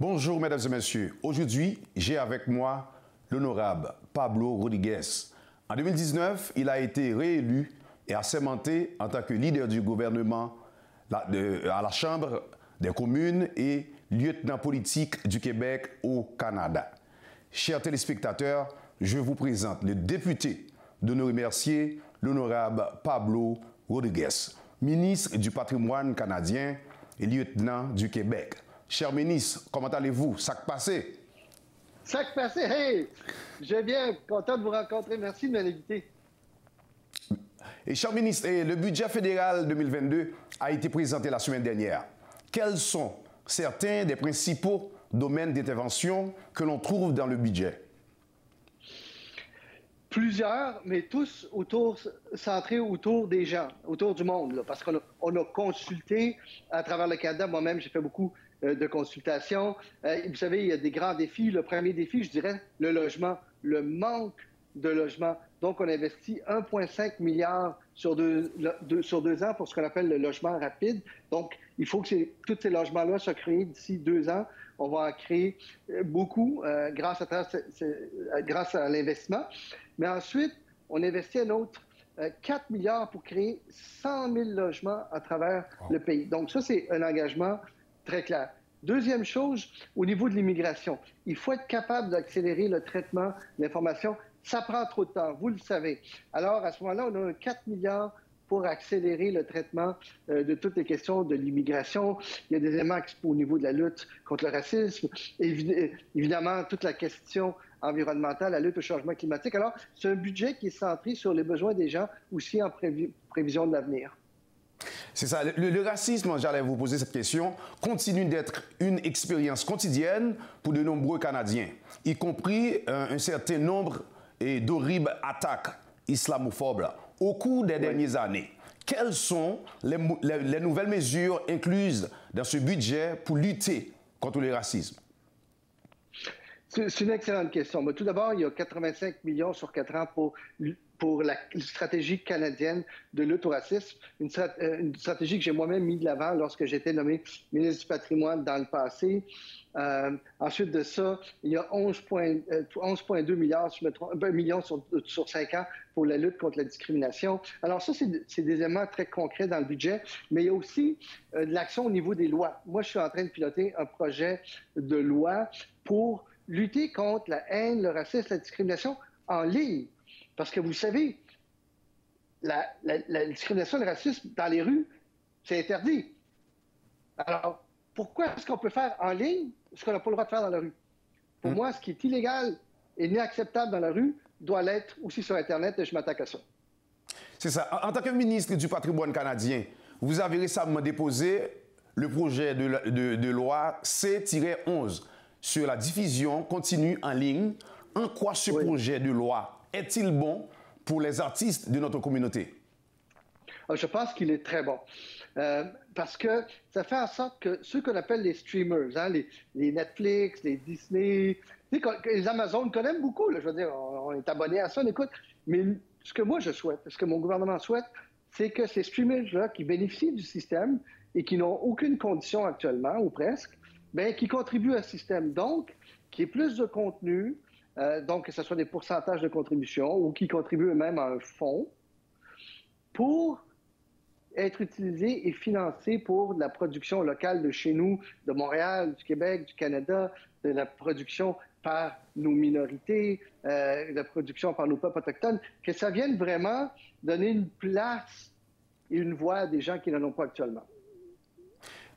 Bonjour, mesdames et messieurs. Aujourd'hui, j'ai avec moi l'honorable Pablo Rodriguez. En 2019, il a été réélu et assermenté en tant que leader du gouvernement à la Chambre des communes et lieutenant politique du Québec au Canada. Chers téléspectateurs, je vous présente le député d'Honoré Mercier, l'honorable Pablo Rodriguez, ministre du patrimoine canadien et lieutenant du Québec. Cher ministre, comment allez-vous? Sac passé? Sac passé, hey! Je viens, content de vous rencontrer. Merci de m'inviter. Et cher ministre, le budget fédéral 2022 a été présenté la semaine dernière. Quels sont certains des principaux domaines d'intervention que l'on trouve dans le budget? Plusieurs, mais tous centrés autour des gens, autour du monde, là, parce qu'on a consulté à travers le Canada. Moi-même, j'ai fait beaucoup de consultations. Vous savez, il y a des grands défis. Le premier défi, je dirais, le logement, le manque de logement. Donc, on investit 1,5 milliard sur deux ans pour ce qu'on appelle le logement rapide. Donc, il faut que tous ces logements-là soient créés d'ici 2 ans. On va en créer beaucoup grâce à l'investissement. Mais ensuite, on investit un autre 4 milliards pour créer 100 000 logements à travers le pays. Donc, ça, c'est un engagement très clair. Deuxième chose, au niveau de l'immigration, il faut être capable d'accélérer le traitement de l'information. Ça prend trop de temps, vous le savez. Alors, à ce moment-là, on a 4 milliards pour accélérer le traitement de toutes les questions de l'immigration. Il y a des éléments au niveau de la lutte contre le racisme, évidemment, toute la question environnementale, la lutte au changement climatique. Alors, c'est un budget qui est centré sur les besoins des gens, aussi en prévision de l'avenir. C'est ça. Le racisme, j'allais vous poser cette question, continue d'être une expérience quotidienne pour de nombreux Canadiens, y compris un certain nombre d'horribles attaques islamophobes au cours des dernières années. Quelles sont les nouvelles mesures incluses dans ce budget pour lutter contre le racisme? C'est une excellente question. Mais tout d'abord, il y a 85 millions sur 4 ans pour la stratégie canadienne de lutte au racisme, une stratégie que j'ai moi-même mis de l'avant lorsque j'étais nommé ministre du patrimoine dans le passé. Ensuite de ça, il y a 11,2 millions sur 5 ans pour la lutte contre la discrimination. Alors ça, c'est des éléments très concrets dans le budget, mais il y a aussi de l'action au niveau des lois. Moi, je suis en train de piloter un projet de loi pour lutter contre la haine, le racisme, la discrimination en ligne. Parce que vous savez, la discrimination et le racisme dans les rues, c'est interdit. Alors, pourquoi est-ce qu'on peut faire en ligne ce qu'on n'a pas le droit de faire dans la rue? Pour moi, ce qui est illégal et inacceptable dans la rue doit l'être aussi sur Internet et je m'attaque à ça. C'est ça. En tant que ministre du patrimoine canadien, vous avez récemment déposé le projet de loi C-11 sur la diffusion continue en ligne. En quoi ce projet de loi est-il bon pour les artistes de notre communauté? Je pense qu'il est très bon. Parce que ça fait en sorte que ceux qu'on appelle les streamers, hein, les Netflix, les Disney, les Amazon qu'on aime beaucoup, là, je veux dire, on est abonné à ça, on écoute. Mais ce que moi je souhaite, ce que mon gouvernement souhaite, c'est que ces streamers-là qui bénéficient du système et qui n'ont aucune condition actuellement, ou presque, bien, qui contribuent à ce système. Donc, qu'il y ait plus de contenu, donc que ce soit des pourcentages de contribution ou qui contribuent eux-mêmes à un fonds pour être utilisés et financés pour de la production locale de chez nous, de Montréal, du Québec, du Canada, de la production par nos minorités, de la production par nos peuples autochtones, que ça vienne vraiment donner une place et une voix à des gens qui n'en ont pas actuellement.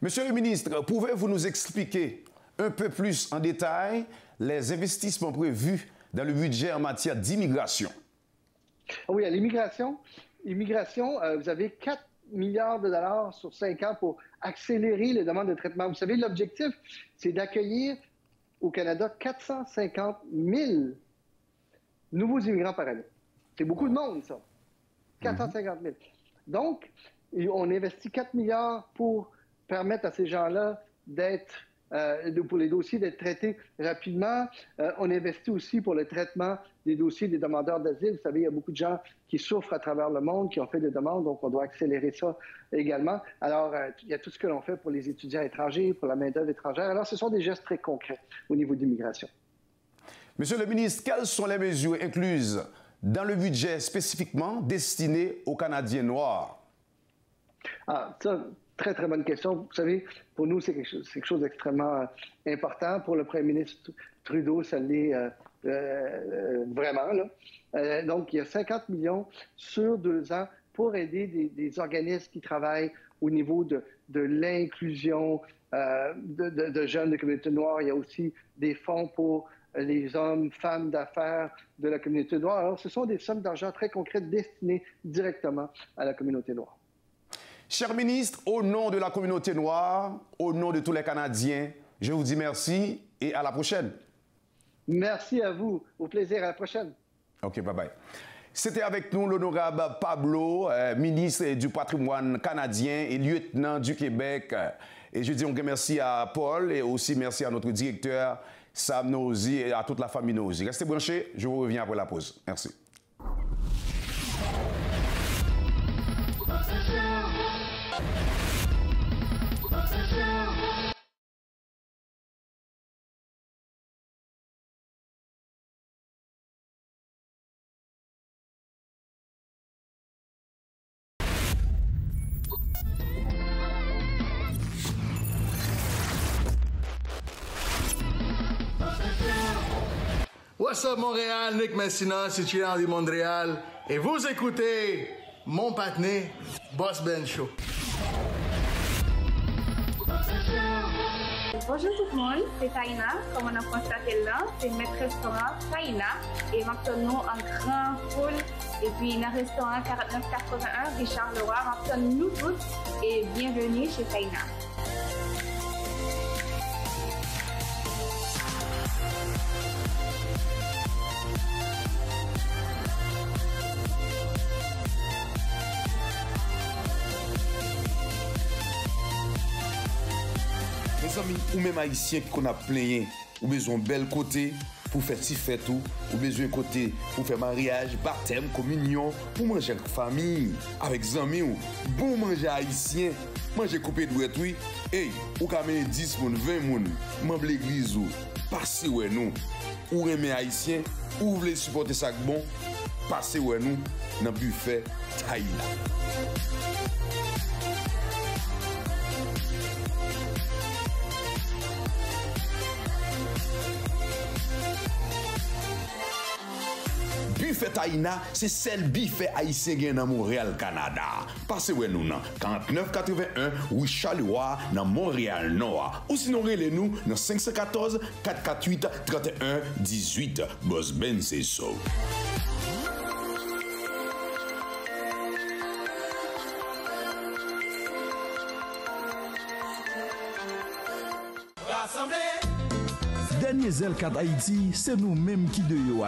Monsieur le ministre, pouvez-vous nous expliquer un peu plus en détail les investissements prévus dans le budget en matière d'immigration? Oui, à l'immigration, vous avez 4 milliards de dollars sur 5 ans pour accélérer les demandes de traitement. Vous savez, l'objectif, c'est d'accueillir au Canada 450 000 nouveaux immigrants par année. C'est beaucoup de monde, ça. 450 000. Donc, on investit 4 milliards pour permettre à ces gens-là d'être pour les dossiers d'être traités rapidement. On investit aussi pour le traitement des dossiers des demandeurs d'asile. Vous savez, il y a beaucoup de gens qui souffrent à travers le monde, qui ont fait des demandes, donc on doit accélérer ça également. Alors, il y a tout ce que l'on fait pour les étudiants étrangers, pour la main-d'œuvre étrangère. Alors, ce sont des gestes très concrets au niveau d'immigration. Monsieur le ministre, quelles sont les mesures incluses dans le budget spécifiquement destiné aux Canadiens noirs? Ah, ça, très, très bonne question. Vous savez, pour nous, c'est quelque chose d'extrêmement important. Pour le premier ministre Trudeau, ça l'est vraiment. Là. Donc, il y a 50 millions sur 2 ans pour aider des organismes qui travaillent au niveau de l'inclusion de jeunes de communauté noire. Il y a aussi des fonds pour les hommes, femmes d'affaires de la communauté noire. Alors, ce sont des sommes d'argent très concrètes destinées directement à la communauté noire. Cher ministre, au nom de la communauté noire, au nom de tous les Canadiens, je vous dis merci et à la prochaine. Merci à vous. Au plaisir. À la prochaine. OK, bye-bye. C'était avec nous l'honorable Pablo, ministre du patrimoine canadien et lieutenant du Québec. Et je dis un grand merci à Paul et aussi merci à notre directeur Sam Nosy et à toute la famille Nosy. Restez branchés, je vous reviens après la pause. Merci. What's up Montréal, Nick Messina, situé de Montréal. Et vous écoutez mon partenaire, Boss Ben Show. Bonjour tout le monde, c'est Taïna. Comme on a constaté là, c'est notre restaurant Taïna. Et maintenant, en grand pool. Et puis, dans le restaurant 4981, Richard Leroy, maintenant nous tous et bienvenue chez Taïna. Ou même haïtien qu'on a plein, ou besoin bel côté pour faire si fête ou besoin côté pour faire mariage, baptême, communion, pour manger avec famille, avec amis ou bon manger haïtien, manger coupé de oui. Hey, ou ka mener 10 moun, 20 moun, membre l'église ou passez ouais nous. Ou aimer haïtien, ou voulez supporter ça bon, passez ouais nous dans buffet Taïna. Buffet Taïna, c'est celle buffet haïtien dans Montréal, Canada. Passez ouais nous dans 4981 Richard Leroy dans Montréal Nord. Ou sinon relez-nous dans 514 448 31 18. Boss Ben c'est ça. Dernier Zelkat Haïti, c'est nous-mêmes qui devons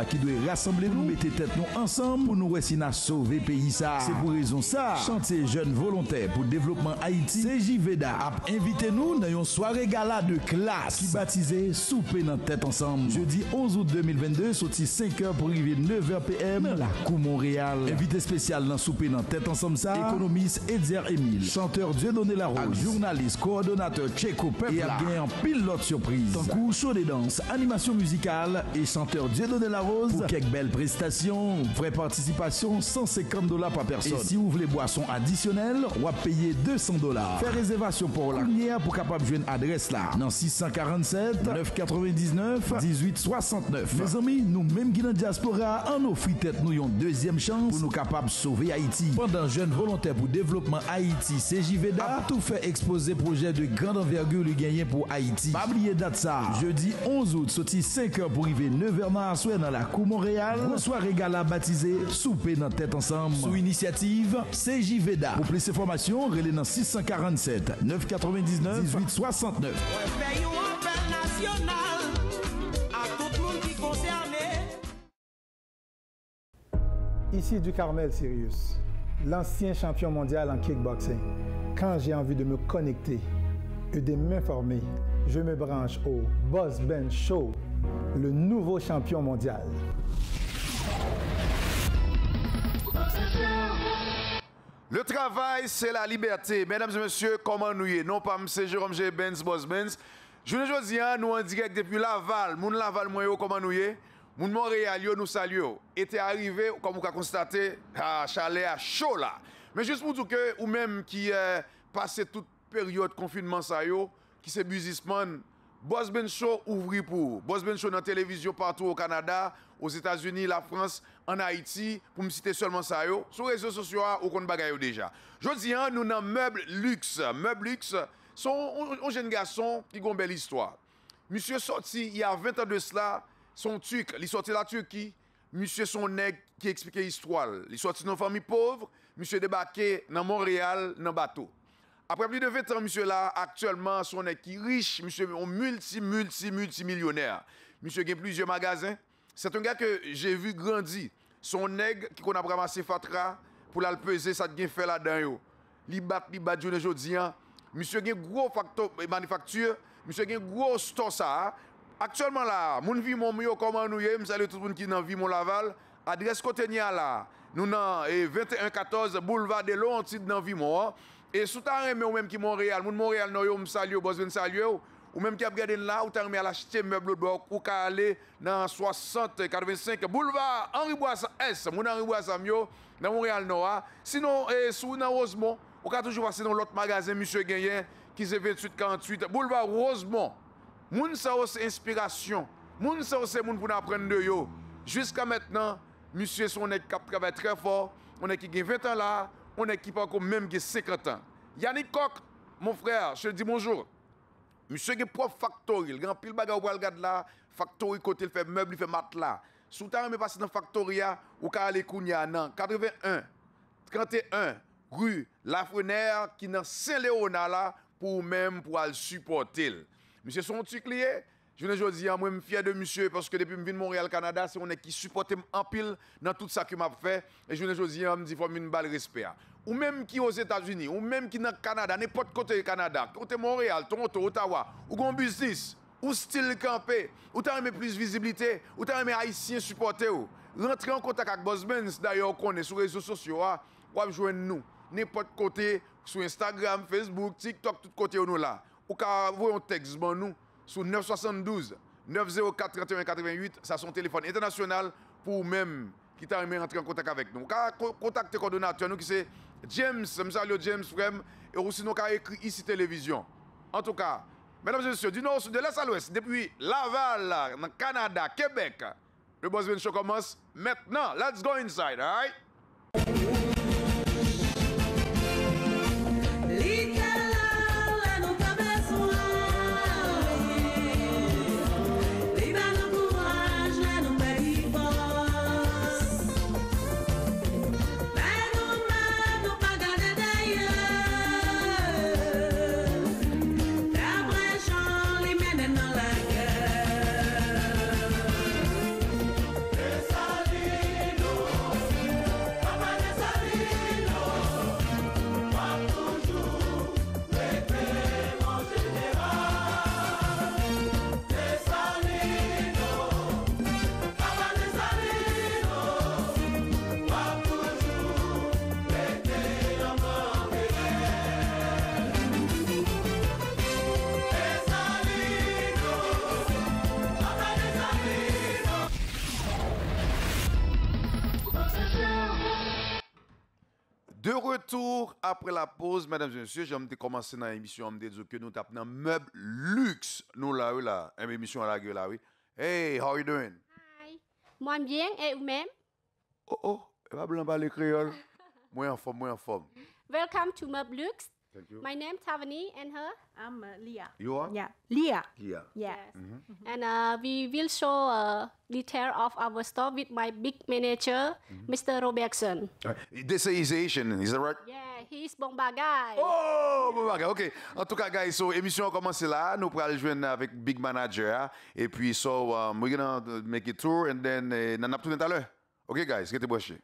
rassembler nous, mettre tête nous ensemble pour nous réussir à sauver le pays. C'est pour raison ça, chantier jeunes volontaires pour le développement Haïti, CJVEDA a invité nous dans une soirée gala de classe qui baptisé Souper dans tête ensemble. Jeudi 11 août 2022, sorti 5h pour arriver 9h PM dans la Cour Montréal. Invité spécial dans Souper dans tête ensemble ça, économiste Edier Emile, chanteur Dieudonné Larose, journaliste, coordonnateur Tcheko Pepla, et a gagné en pilote surprise. Tant coup show des danses, animation musicale et chanteur Dieudonné Larose pour quelques belles prestations. Vraie participation, $150 par personne. Et si vous voulez boisson additionnelle, on va payer $200. Faire réservation pour la lumière pour capable jouer une adresse là. Dans 647 999 1869. Mes amis, nous même qui dans diaspora, en offre tête nous une deuxième chance pour nous capables de sauver Haïti. Pendant jeune volontaire pour développement Haïti, CJVEDA a tout fait exposer projet de grande envergure le gagné pour Haïti. Pas oublier date ça. Jeudi 11 août, sorti 5h pour arriver 9h dans dans la Cour Montréal. Une soirée gala baptisée Souper dans tête ensemble. Sous initiative CJVEDA. Pour plus d'informations, relais dans 647 999 1869. Ici du Carmel Sirius, l'ancien champion mondial en kickboxing. Quand j'ai envie de me connecter et de m'informer, je me branche au Boss Ben Show, le nouveau champion mondial. Le travail, c'est la liberté. Mesdames et messieurs, comment nous y est? Non pas M. Jérôme G. Benz, Boss Benz. Je ne dis pas, nous en direct depuis Laval. Moun Laval, moi, comment nous y est? Moun Montréal, nous saluons. Était arrivé, comme vous pouvez constater, à chalet à chaud là. Mais juste pour dire que, ou même qui passé toute période de confinement, ça yo, qui c'est businessman, Boss Ben Show ouvri pour. Boss Ben Show dans la télévision partout au Canada, aux États-Unis, la France, en Haïti, pour me citer seulement ça yo. Sur les réseaux sociaux, ou qu'on bagaille déjà. Je dis, nous dans Meuble Luxe. Meuble Luxe, sont un jeune garçon qui a une belle histoire. Monsieur sorti il y a 20 ans de cela, son truc, il sorti de la Turquie. Monsieur son nègre qui explique l'histoire. Il sorti dans une famille pauvre. Monsieur débarqué dans Montréal, dans bateau. Après plus de 20 ans, monsieur là, actuellement, son nègre qui est riche. Monsieur est multimillionnaire. Monsieur a plusieurs magasins. C'est un gars que j'ai vu grandir. Son nègre qui qu'on a ramassé Fatra pour la peser, ça a fait là-dedans. Il bat, journée aujourd'hui. Monsieur a un gros manufacture. Monsieur a un gros store ça. Actuellement là, mon vie mon mieux comment nous y est, salut tout le monde qui dans vie mon Laval, adresse côté là. Nous dans 2114 boulevard de Lonti dans vie mon. Et sous ta remè ou même qui Montréal, mon Montréal non yo me salue, besoin saluer ou même qui a regardé là ou ta remè à l'acheter meuble bloc ou ka aller dans 60 85 boulevard Henri Boisson S, mon Henri Boisson yo dans Montréal Nord. Sinon sous dans Rosemont, ou ka toujours passer dans l'autre magasin monsieur Gagné qui c'est 2848 boulevard Rosemont. Moun sa c'est inspiration. Moun sa c'est moun pour apprendre de yo. Jusqu'à maintenant, monsieur son est qui travaille très fort, on est qui a 20 ans là, on est qui pas comme même qui 50 ans. Yannick Koch, mon frère, je te dis bonjour. Monsieur qui propre factory, il grand pile bagarre pour regarder là, factory côté il fait meuble, il fait matelas. Sous temps me passer dans factoria ou ka aller kounya nan 81 31 rue Lafrenaire qui dans Saint-Léonard là pour même pour aller supporter. Monsieur son truc lié, je ne dis pas, moi je suis fier de monsieur parce que depuis que je viens de Montréal, Canada, c'est on est qui supporte en pile dans tout ça que m'a fait. Et je ne dis pas, je me dis faut une balle respect. Ou même qui aux États-Unis, ou même qui dans le Canada, n'importe côté du Canada, côté Montréal, Toronto, Ottawa, ou un business, ou style campé, ou t'as aimé plus visibilité, ou t'as aimé haïtien supporter ou. Rentrer en contact avec Boss Benz, d'ailleurs, qu'on est sur les réseaux sociaux, ou joindre nous, n'importe côté, sur Instagram, Facebook, TikTok, tout côté où nous là. Ou qu'à envoyer un texte, nous, sur 972 904 31 88, ça son téléphone international pour même qui t'a aimé rentrer en contact avec nous. Ou qu'à contacter le coordonnateur, nous qui c'est James, James Frem, et aussi nous qu'à écrit ici télévision. En tout cas, mesdames et messieurs, du nord au sud, de l'est à l'ouest, depuis Laval, dans Canada, Québec, le Boss Ben Show commence maintenant. Let's go inside, all right? De retour après la pause, mesdames et messieurs, j'ai commencé dans l'émission, je dire que nous tapons dans Meuble Luxe. Nous là, une émission à la gueule là, oui. Hey, how are you doing? Hi. Moi bien, et vous-même? Oh, elle va blanc parler créole. Moi en forme. Welcome to Meuble Luxe. Thank you. My name is Tavani and her. I'm Leah. You are? Yeah, Leah. Yeah. Yes. And we will show detail of our store with my big manager, Mr. Robertson. They say he's Asian, is that right? Yeah, he's Bombagay. Oh, bon, ok. En tout cas, guys, so émission a commencé là. Nous pourrons joindre avec Big Manager. Et puis, so, we're gonna make a tour and then, n'en a tout à l'heure. Ok, guys, get the branché.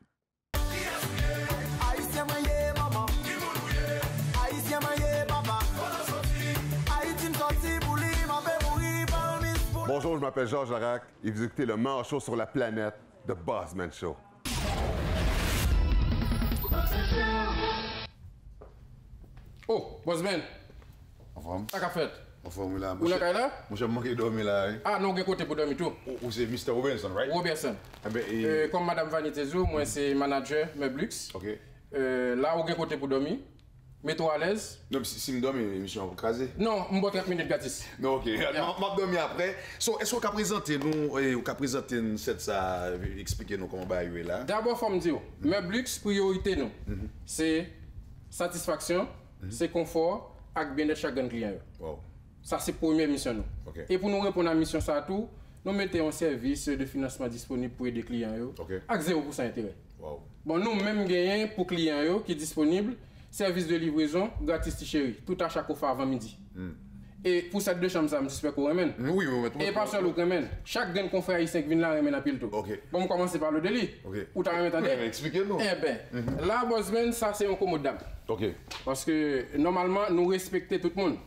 Bonjour, je m'appelle Georges Larac et vous écoutez le meilleur show sur la planète, The Bossman Show. Oh, Bossman. En forme? À qu'a fait? En forme là. Vous l'avez là? Moi, j'ai manqué de dormir là. Ah non, quel côté pour dormir tout? Ou c'est Mr. Robinson, right? Robertson. Comme Madame Vanité Zou, moi c'est manager Meublux. Ok. Là, ou quel côté pour dormir? Mets-toi à l'aise. Non, si je dors, l'émission va craser. Non, je vais 30 minutes gratis. Non, ok. Je vais dormir après. Est-ce qu'on peut présenter nous, ou qu'on présente cette ça, expliquer nous comment on va arriver là? D'abord, il faut me dire, Meublux, priorité nous, c'est satisfaction, c'est confort, avec bien-être chaque client. Wow. Ça, c'est la première mission. Nous. Okay. Et pour nous répondre à la mission, ça tout, nous mettons un service de financement disponible pour aider les clients avec 0% d'intérêt. Wow. Bon, nous même gagnons pour les clients qui est disponible, service de livraison gratis chéri, tout à chaque offre avant midi. Et pour cette deux chambres, j'espère qu'on ramène. Oui, et pas seul au ramène. Chaque gagne confrère ici qui vient là ramène à pile tout. Bon, on commence par le délit. Ou t'as remettre expliquez-nous. Eh bien, là, Bossman, ça c'est un commode dame. Parce que normalement, nous respectons tout le monde.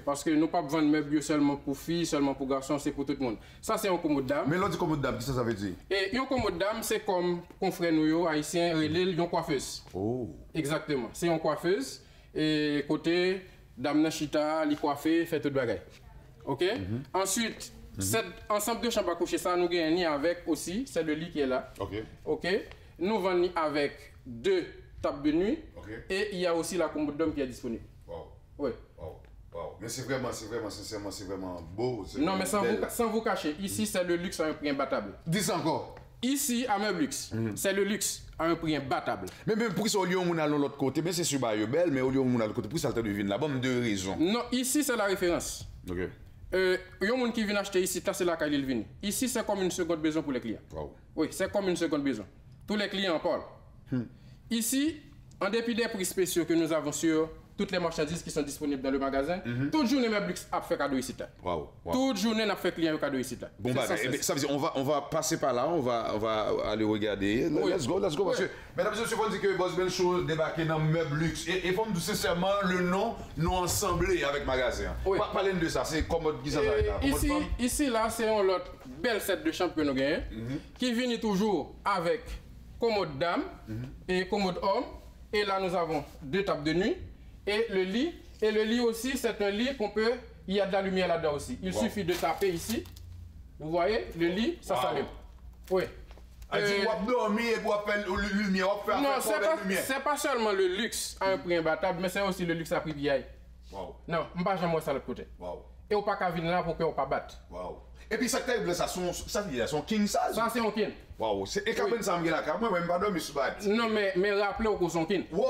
Parce que nous ne pas vendre meubles seulement pour filles, seulement pour garçons, c'est pour tout le monde. Ça c'est un commode dame. Mais l'autre commode dame, qu'est-ce que ça veut dire? Et un commode dame, c'est comme confrère nous, haïtiens, relève une coiffeuse. Oh. Exactement. C'est une coiffeuse. Et côté, dame Nachita, li coiffé, fait tout bagay. Ok? Ensuite, cet ensemble de chambres à coucher, ça nous gagne avec aussi, c'est le lit qui est là. Ok? Nous vendons avec 2 tables de nuit. Et il y a aussi la commode d'homme qui est disponible. Oui. Mais c'est vraiment, sincèrement, c'est vraiment beau. Non, mais sans vous cacher, ici c'est le luxe à un prix imbattable. Dis ça encore. Ici, à Meublux, c'est le luxe à un prix imbattable. Mais même pour ça, au lieu où on a l'autre côté, mais c'est sur Bayeux-Belle, mais au lieu où on a l'autre côté, pour ça, tu devines là-bas, 2 raisons. Non, ici c'est la référence. Ok. Il y a des gens qui viennent acheter ici, là c'est là qu'ils viennent. Ici c'est comme une seconde maison pour les clients. Oui, c'est comme une seconde maison. Tous les clients en parlent. Ici, en dépit des prix spéciaux que nous avons sur toutes les marchandises qui sont disponibles dans le magasin, toute journée Meublux a fait cadeau ici. Toute journée on a fait client cadeau ici. Bon bah, ça veut dire on va passer par là, on va aller regarder. Let's go. Parce que, mesdames et messieurs, on dit que Bossman Show débarqué dans Meublux. Et pour me dire sincèrement, le nom nous ensemblé avec magasin. Parlez-nous de ça, c'est commode qui ça ici là, c'est un autre bel set de chambres que nous gagnons, qui vient toujours avec commode dame et commode homme. Et là, nous avons 2 tables de nuit et le lit. Et le lit aussi, c'est un lit qu'on peut... Il y a de la lumière là-dedans aussi. Il suffit de taper ici. Vous voyez, le lit, ça s'allume. Oui. On dormir et pour faire lumière, on fait non, c'est pas seulement le luxe à un prix imbattable, mais c'est aussi le luxe à prix vieille. Non, je ne vais pas jamais ça de l'autre côté. Et on ne peut pas venir là pour qu'on ne pas battre. Et puis ça table, ça son king size. Ça c'est un king. Wow, et quand même ça me là, moi même pas dormir sur bat. Non mais rappelez-vous qu'on son king. Wow,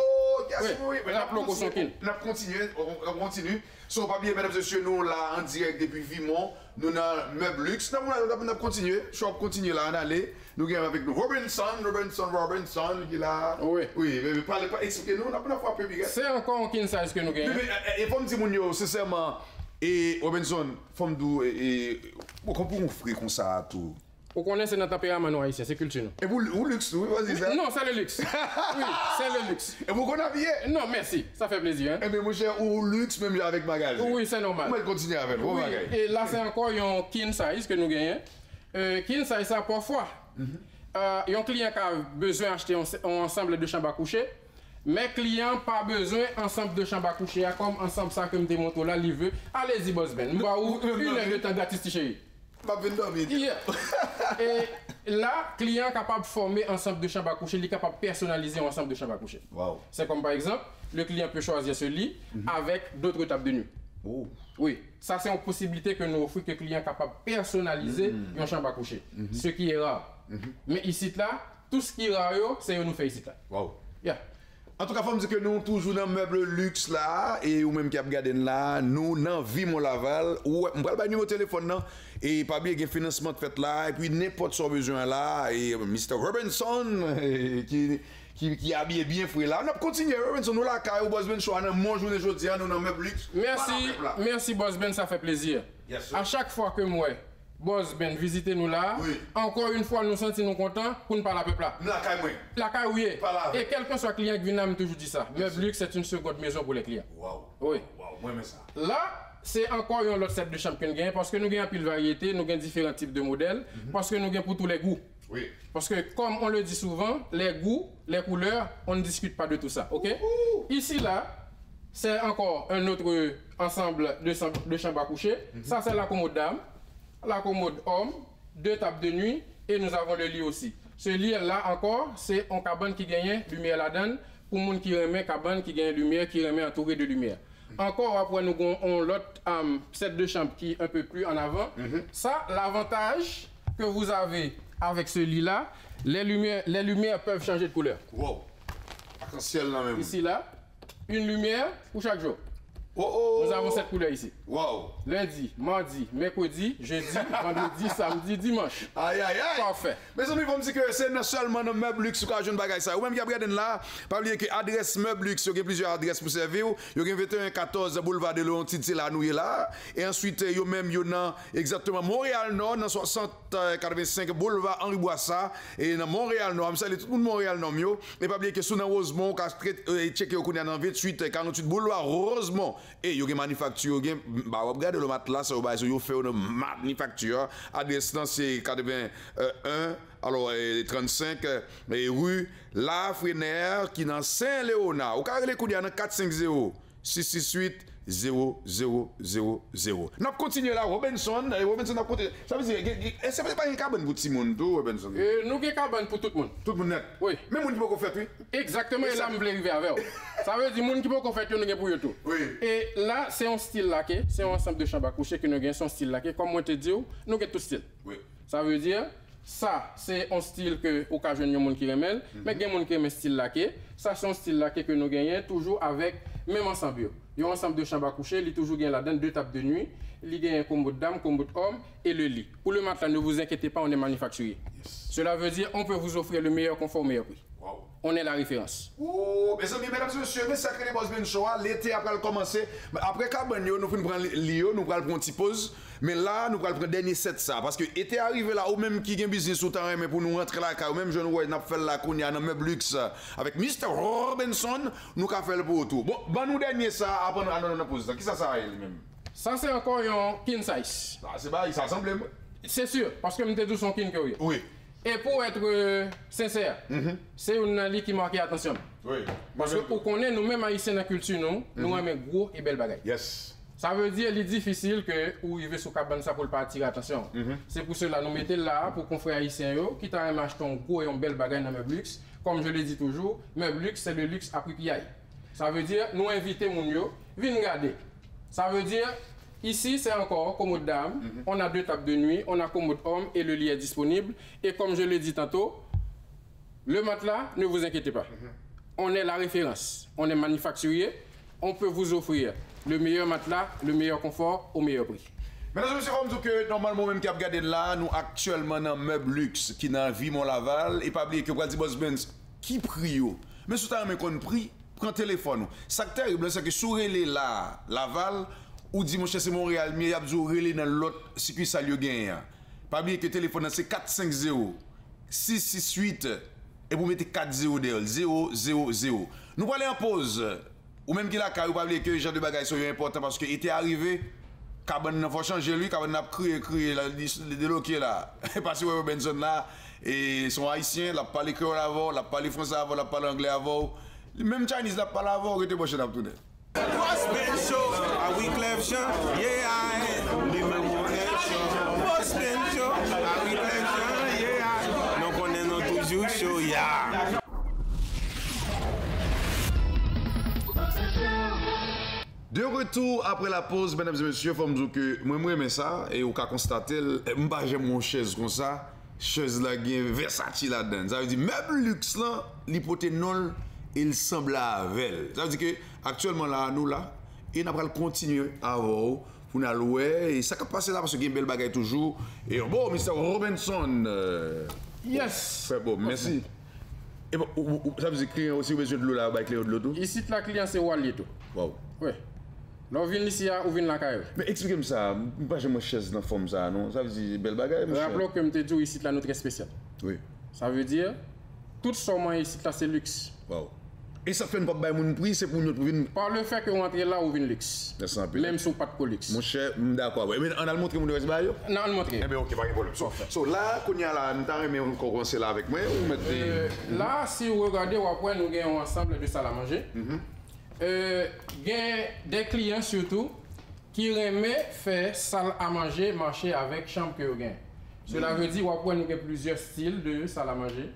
oui, rappelez-vous qu'on son king. On continue. Sur papier, mesdames et messieurs, nous là en direct depuis Vimont, nous dans Meublux. On a continué, je vais continuer là, on allait. Nous gagnons avec nous Robinson qui est là. Oui, mais parlez pas, expliquez-nous, on a pas fois peu big. C'est encore un king size que nous gagnons. Et pour me dire mon sincèrement. Et Robinson, femme d'où et comment on offrir comme ça tout? Vous connaissez notre tempérament nous haïtien, c'est culture nous. Et vous luxe, oui, vas-y ça. Non, c'est le luxe. Oui, c'est le luxe. Et vous connaissez bien? Non, merci, ça fait plaisir. Hein? Eh bien mon cher, ou luxe même avec magasin. Oui, c'est normal. On va continuer avec vous. Oui. Et là c'est encore un king size que nous gagnons. King size ça parfois. Il y a un client qui a besoin d'acheter un ensemble de chambres à coucher. Mes clients pas besoin ensemble de chambres à coucher comme ensemble ça que me démontre là livré. Allez-y Bossman. Nous va où une heure de temps gratis chérie. Pas venir dormir. Et là, client capable de former ensemble de chambres à coucher, il est capable de personnaliser ensemble de chambres à coucher. Wow. C'est comme par exemple, le client peut choisir ce lit avec d'autres tables de nuit. Oh. Oui, ça c'est une possibilité que nous offrons que le client est capable de personnaliser une chambre à coucher. Ce qui est rare. Mais ici là, tout ce qui est rare, c'est nous fait ici là. Wow. Yeah. En tout cas, il faut me dire que nous, toujours dans le meuble luxe là, et ou même qui a regardé là, nous, dans Vimont Laval, ou on va le numéro de téléphone là, et pas bien qu'il y ait financement de fait là, et puis n'importe son besoin là, et Mr. Robinson, qui a bien fouillé là. On a continué, Robinson, nous là, car au Bossman Show, on a mon journée aujourd'hui, nous dans le meuble luxe. Merci Bossman, ça fait plaisir. Yes, à chaque fois que moi, Bossman, visitez-nous là. Oui. Encore une fois, nous sentons contents pour nous parler à peuple là. La caille, oui. Et quel que soit le client qui vient, toujours dit ça. Meublux, c'est une seconde maison pour les clients. Wow. Oui. Wow, moi, mais ça. Là, c'est encore un autre set de champion gain parce que nous avons pile variété, nous avons différents types de modèles, parce que nous avons pour tous les goûts. Oui. Parce que comme on le dit souvent, les goûts, les couleurs, on ne discute pas de tout ça, ok? Ici là, c'est encore un autre ensemble de chambres à coucher. Ça c'est la commode dame, la commode homme, 2 tables de nuit et nous avons le lit aussi. Ce lit là encore, c'est un cabane qui gagne lumière là-dedans pour les gens qui remet cabane qui gagne lumière, qui remet entouré de lumière. Encore après nous avons l'autre set de chambre qui est un peu plus en avant. Ça, l'avantage que vous avez avec ce lit là, les lumières peuvent changer de couleur. Wow. Arc-en-ciel là même. Ici là, une lumière pour chaque jour. Nous avons cette couleur ici. Wow. Lundi, mardi, mercredi, jeudi, vendredi, samedi, dimanche. Aïe, aïe, aïe. Parfait. Mes amis, vous me dites que c'est non seulement dans meuble luxe qui a jeune bagaille ça. Ou même qui a regardé là, pas oublier que adresse meuble luxe, il y a plusieurs adresses pour servir. Il y a 2114 boulevard de Leontide là nous là. Et ensuite, il y a même exactement Montréal Nord dans 6085 boulevard Henri Bourassa et dans Montréal Nord. Je salue tout le monde Montréal Nord yo. Et pas oublier que sous dans Rosemont, checker au connait dans 28 48 boulevard Rosemont. Et il y a une manufacture, bah regardez le matelas, ça va fait une manufacture. Adresse c'est 81 alors 35 rue La Frénère qui dans Saint-Léonard. Au carré les coups dans 450 668 0000. Nous continuons là, Robinson a continué. Ça veut dire, est-ce que c'est pas une cabane pour tout le monde, Robinson? Nous avons une cabane pour tout le monde. Tout le monde net? Oui. Même les gens qui peuvent faire, oui? Exactement, et là, je voulais arriver avec vous. Ça veut dire, les gens qui peuvent faire, nous avons pour eux tout. Oui. Et là, c'est un style laqué, c'est un ensemble de chambres à coucher que nous avons, son style laqué. Comme moi te dis, nous avons tout style. Oui. Ça veut dire, ça, c'est un style que occasionne les gens qui remèlent, mais il y a des gens qui aiment style laqué. Ça, c'est un style laqué que nous gagnons toujours avec même ensemble. Il y a un ensemble de chambres à coucher, il y a toujours là-dedans 2 tables de nuit, il y a un commode dame, commode homme et le lit. Pour le matelas, ne vous inquiétez pas, on est manufacturier. Cela veut dire on peut vous offrir le meilleur confort, meilleur prix. Wow. On est la référence. Oh, mes amis, mesdames et messieurs, mais sacré les boss ben show, l'été après commencer. Après cabane, nous prenons l'IO, nous prenons une petite pause. Mais là, nous prenons le dernier set ça. Parce que l'été arrivé là, ou même qui a un business sous terrain, mais pour nous rentrer là, ou même je nous avons fait la qu'on y a un meuble luxe avec Mr. Robinson, nous avons fait le pour tout. Bon, nous dernier ça, après nous pause. Qui ça lui-même? Ça, c'est encore un king size. Ah, c'est pas, ça ressemble. C'est sûr, parce que nous avons son king que oui. Oui. Et pour être sincère, c'est une ligne qui marque attention. Oui. Parce que pour qu'on ait nous-mêmes haïtiens dans la culture, nous aimons gros et belle bagaille. Yes. Ça veut dire qu'il est difficile que ou il veut sous cabane ça pour le pas attirer attention. C'est pour cela nous mettons là pour qu'on frère haïtien qui t'a acheté un gros et un belle bagaille dans meuble luxe. Comme je le dis toujours, meuble luxe c'est le luxe à prix piaille. Ça veut dire nous inviter mon yo, viens regarder. Ça veut dire ici, c'est encore commode dame, on a 2 tables de nuit, on a commode homme et le lit est disponible. Et comme je l'ai dit tantôt, le matelas, ne vous inquiétez pas. On est la référence, on est manufacturier, on peut vous offrir le meilleur matelas, le meilleur confort au meilleur prix. Mesdames et messieurs, comme dit que normalement, même qui a regardé là, nous actuellement dans meuble luxe qui dans Vimont Laval, et pas oublier que Brady Boss Benz qui prie, mais sous ta main qu'on prie, prend téléphone. Ça qui est terrible, c'est que sur les là, Laval, ou dit mon cher c'est Montréal, mais il y a besoin de dans l'autre circuit ça lui gagne. Pas oublier que le téléphone c'est 450 668 et vous mettez 40 derrière 000. Nous allons aller en pause. Ou même qu'il a carré, pas oublier que les gens de bagages sont importants parce qu'il était arrivé, cabane n'a pas changé lui, cabane n'a crié déloqué là. Parce que Robinson là, et son haïtien, il a parlé créole avant, il a parlé français avant, il a parlé anglais avant. Même Chinese l'a parlé avant, il était proche d'abtourner. Boss Ben Show, a Wyclef Jean, yeah, the Memorial Show. Boss Ben Show, a Wyclef Jean, yeah, nous connaissons toujours show, yeah. De retour après la pause, mesdames et messieurs, il faut me dire que moi j'aime ça et vous pouvez constater, moi j'aime mon chaise comme ça, chaise là qui est versatile là-dedans. Ça veut dire meuble luxe là, l'hypothénol, il semble avec. Ça veut dire que actuellement là, nous là, et nous allons continuer à avoir pour nous louer et ça va passer là parce que y a une belle bagaille toujours. Et bon, Mr. Robinson. Yes. Très bon, merci. Et bon, ça veut dire que aussi besoin de l'eau là, avec les de l'eau. Ici, la client c'est Wally tout. Wow. Oui. Là, on vient ici ou vient la caille. Mais expliquez-moi ça, pas j'ai mon chaise dans forme ça, non? Ça veut dire belle bagaille, monsieur. Rappelons que je te dis ici là, nous très spécial. Oui. Ça veut dire, tout ce ici là, c'est luxe. Wow. Et ça fait une pas de prix, c'est pour nous venir. Par le fait que vous entrez là, vous venez luxe. Même si vous pas de luxe. Mon cher, d'accord. Mais on a le montré mon reste bail. Non, on le montré. Eh bien, ok, pas de problème. So là, qu'on y a là, nous t'arrêtons commencer là avec moi. Là, si vous regardez, après, nous avons un ensemble de salles à manger. Il y a des clients surtout qui aiment faire salle à manger, marcher avec chambre que vous gagnez. Cela veut dire qu'on a plusieurs styles de salle à manger.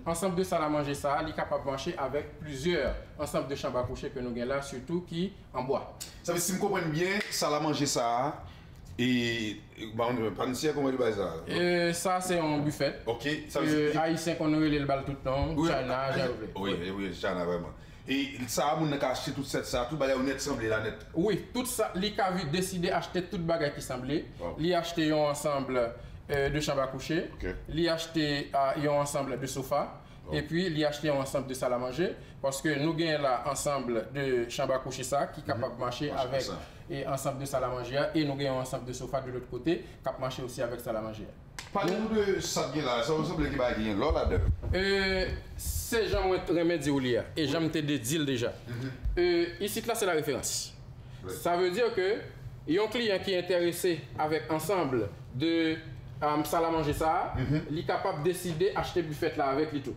Ensemble de salle à manger, ça, il est capable de marcher avec plusieurs ensembles de chambres à coucher que nous avons là, surtout qui en bois. Ça veut dire, si vous comprenez bien, salle à manger, ça, et on ne pas dire comment il ça. Ça, c'est un buffet. Ok. Ça veut dire. Haïtien qu'on aurait le bal tout le temps, China, oui, China, vraiment. Et ça, on a acheté tout ça, tout bagage net semblé la net. Oui, tout ça, il a décidé d'acheter tout bagage qui semblait. Il a acheté un ensemble de chambres à coucher, il a acheté un ensemble de sofas, et puis il a acheté un ensemble de salle à manger, parce que nous avons là ensemble de chambres à coucher ça, qui est capable de marcher avec et ensemble de salle à manger, et nous avons un ensemble de sofas de l'autre côté, qui capable de marcher aussi avec salle à manger. Parlez-nous de ça là, ça ressemble à qui va gagner là-dedans. C'est Jean Remédi Oulia, et Jean te dit déjà. Ici là c'est la référence. Ça veut dire que il y a un client qui est intéressé avec ensemble de salle à manger ça, il est capable de décider d'acheter buffet là avec lui tout.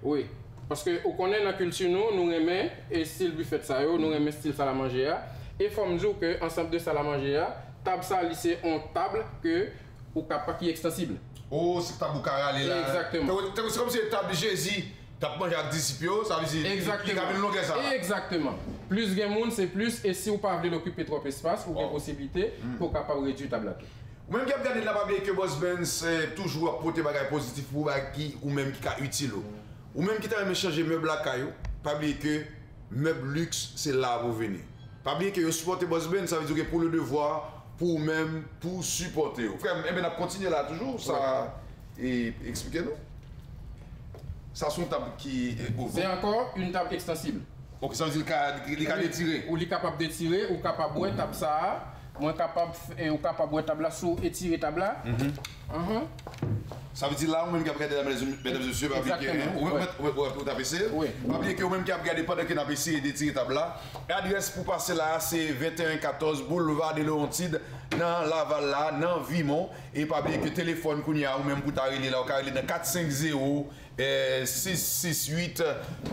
Oui. Parce que on connaît dans la culture nous aimons et style buffet ça nous aimons style salle à manger et faut me dire que ensemble de salle à manger table ça c'est une table que ou capable qui est extensible. Oh, c'est table carré là. Exactement. C'est comme si une table Jésus, tu as mangé à discipio, ça veut dire exactement. Il y a une longueur ça. Exactement. Plus de monde c'est plus et si vous pas voulez occuper trop d'espace, vous avez possibilité pour capable réduire table là. Ou même qui a regardé la papier que Boss Ben c'est toujours apporter bagage positif pour qui ou même qui est utile. Ou même qui t'a aimé changer meuble à caillou, pas oublier que meuble luxe c'est là pour venir. Pas oublier que supporter Boss Ben ça veut dire que pour le devoir pour même pour supporter. Frère, eh bien on continue là toujours ça et expliquez-nous. Ça sont table qui c'est encore une table extensible. OK, ça veut dire qu'il est d'étirer. Ou il est capable d'étirer ou capable de table ça. Moi capable ou capable de table là sous étirer table là. Ça veut dire là, ou même qui a regardé la mesdames et messieurs, pas oublier que vous PC. Pas oublier que vous même qui a regardé pendant que vous avez essayé d'étirer table là. L'adresse pour passer là, c'est 2114 Boulevard de Laurentide, dans Laval là, dans Vimont. Et pas oublier que téléphone qu'on y a, ou même pour t'arriver là, on est dans 450 668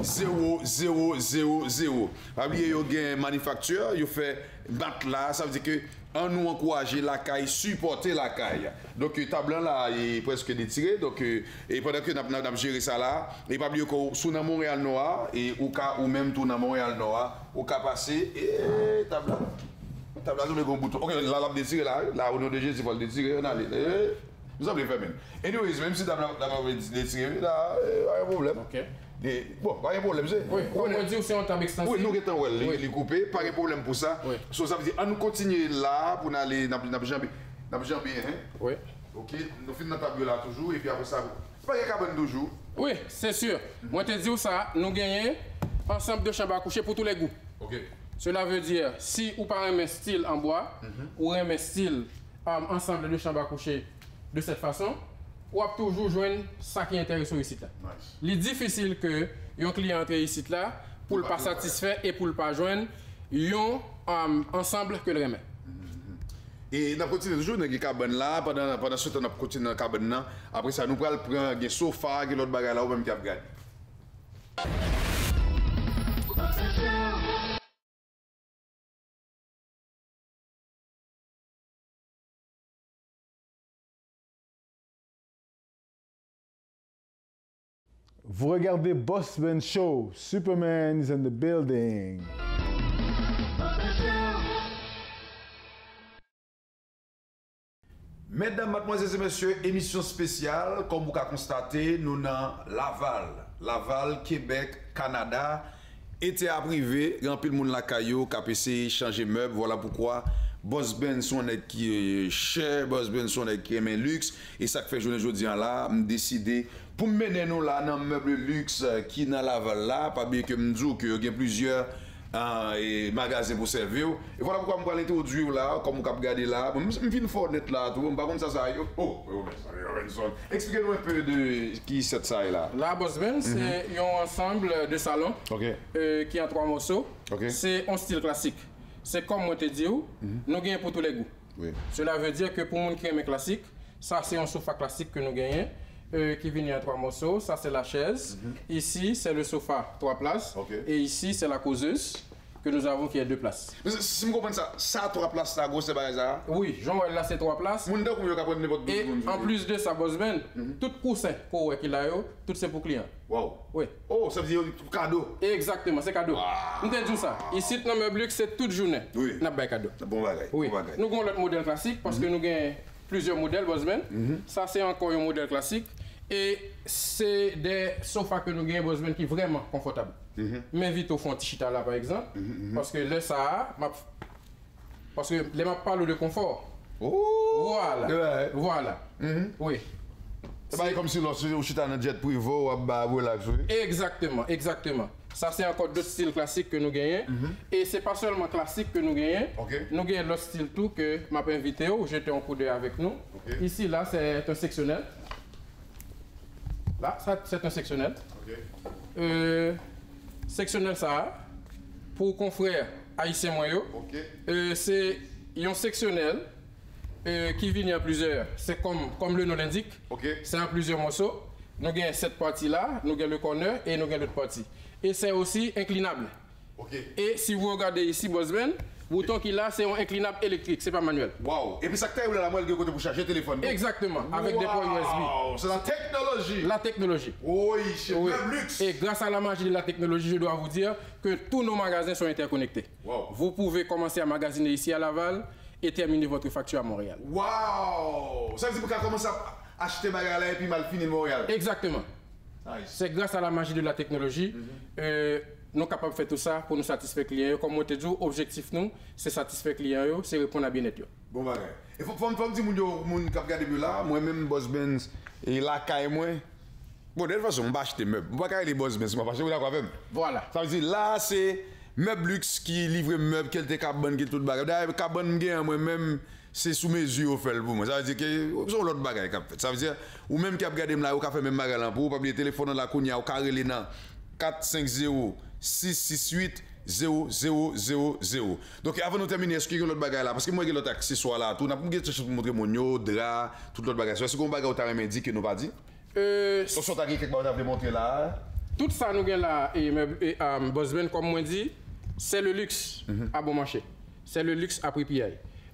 0000. Pas oublier qu'il y a une manufacture, il fait battre là, ça veut dire que on nous encourager la caille, supporter la caille. Donc table là est presque détiré donc et pendant que nous avons géré ça là, et pas oublier que sous dans Montréal Nord et ou même tout dans Montréal Nord, au cas passer et table là nous le bon bouton. OK, là l'a détiré là au nom de Jésus faut le détirer on aller. Vous avez fait même. Anyways, même si table là détiré là, pas de problème. OK. Bon, pas de problème, c'est. Oui, on va dire que c'est un table extensible. Oui, nous étant les couper, pas de problème pour ça. So, ça veut dire, on nous continue là pour aller dans le jambé. Dans le jambé, hein? Oui. OK, nous finissons notre table là toujours, et puis après ça, pas de cabane toujours. Oui, c'est sûr. Moi, je te dis ça, nous gagnons ensemble de chambres à coucher pour tous les goûts. OK. Cela veut dire, si vous pas un style en bois, ou un style ensemble de chambres à coucher de cette façon, ou a toujours joindre ça qui est intéressant ici là. Nice. Il est difficile que un client entre ici là pour le pas satisfait et pour le pas joindre un ensemble que le remet. Et nous continuons toujours dans le cabane là pendant ce temps nous continuons dans le cabane là après ça nous prenons un sofa et l'autre bagage là ou même qui a regardé. Vous regardez Boss Ben Show. Superman is in the building. Mesdames, mademoiselles et messieurs, émission spéciale, comme vous pouvez constater, nous dans Laval, Québec, Canada, été à privé, rempli le monde la caillou, KPC, changer meuble, voilà pourquoi Boss Ben son qui est cher, Boss Ben son qui est luxe, et ça fait journée aujourd'hui là, me décider pour mener nous là dans meuble luxe qui dans Laval là, pas bien que me dire que il y a plusieurs et magasin pour servir. Et voilà pourquoi je vais l'introduire là, comme vous pouvez regarder là. Je viens fort net là, tout. Par contre, ça. Oh, Robinson. Expliquez-nous un peu de qui c'est ça là. La Boss Ben, c'est un ensemble de salons qui a 3 morceaux. C'est un style classique. C'est comme moi te dis, nous gagnons pour tous les goûts. Cela veut dire que pour les gens qui aiment classique, ça c'est un sofa classique que nous gagnons. Qui vient en 3 morceaux. Ça, c'est la chaise. Ici, c'est le sofa, 3 places. Et ici, c'est la causeuse que nous avons qui est 2 places. Mais si vous comprenez ça, ça 3 places, ça, gros, c'est pas ça? Oui, Jean-Noël, là, c'est 3 places. Et en plus de ça, Boss Ben, tout coussin qu'il a, tout c'est pour client. Wow. Oui. Oh, ça veut dire cadeau. Exactement, c'est cadeau. Nous te disons ça. Ici, dans le meuble, c'est toute journée. Oui. Nous avons cadeau. Bon bagage. Oui. Nous avons l'autre modèle classique parce que nous avons plusieurs modèles, Boss Ben. Ça, c'est encore un modèle classique. Et c'est des sofas que nous gagnons, Boss Ben, qui sont vraiment confortables. M'invite au fond Tichita là, par exemple, parce que là, ça, parce que les maps parlent de confort. Oh! Voilà. Voilà. Oui. C'est pas comme si l'on chita dans un jet privé ou à relax. Exactement, exactement. Ça, c'est encore d'autres styles classiques que nous gagnons. Et c'est pas seulement classique que nous gagnons. Nous gagnons l'autre style tout que m'a invité, j'étais en coup d'œil avec nous. Ici, là, c'est un sectionnel. Là, c'est un sectionnel. Sectionnel ça, pour confrères haïtiens moyens, c'est un sectionnel qui vient en plusieurs. C'est comme le nom l'indique. C'est en plusieurs morceaux. Nous avons cette partie-là, nous avons le corner et nous avons l'autre partie. Et c'est aussi inclinable. Et si vous regardez ici, Boss Ben, le bouton qu'il a, c'est un inclinable électrique, c'est pas manuel. Wow! Et puis ça que la moelle pour charger le téléphone. Exactement, avec des ports USB. C'est la technologie. La technologie. Oui, c'est le luxe. Et grâce à la magie de la technologie, je dois vous dire que tous nos magasins sont interconnectés. Vous pouvez commencer à magasiner ici à Laval et terminer votre facture à Montréal. Wow! Ça veut dire que vous commencez à acheter bagarre et puis mal finir Montréal. Exactement. C'est grâce à la magie de la technologie. Nous sommes capables de faire tout ça pour nous satisfaire les clients. Comme je te dis, l'objectif, c'est satisfaire les clients, c'est répondre à bien-être. Bon, bagay. Il faut me dire, mon cap regarder là, moi-même, Boss Ben, et là, quand moi. Bon, de toute façon, je vais acheter des meubles. Je ne vais pas les Boss Ben, je vais pas acheter des Voilà. Ça veut dire, là, c'est meuble luxe qui livre meubles, quel était carbone, qui est tout le bagage. D'ailleurs, carbone, moi-même, c'est sous mes yeux au fait pour moi. Ça veut dire que c'est l'autre bagage qui a fait. Ça veut dire, ou même qui a regardé là, ou qui a fait même bagage pour, pas oublier téléphone dans la cogna, ou carré les dans 450 668 0000. Donc avant de terminer, est-ce qu'il y a l'autre bagage là? Parce que moi, j'ai l'autre accessoire là, tout. N'a pas montrer mon yo, drap, tout l'autre bagage. Est-ce qu'on bagage au même dit que nous pas dit? Attention, t'as quelque chose à montrer là. Tout ça, nous avons là, et Boss Ben, comme moi dit, c'est le luxe à bon marché. C'est le luxe à prix PI.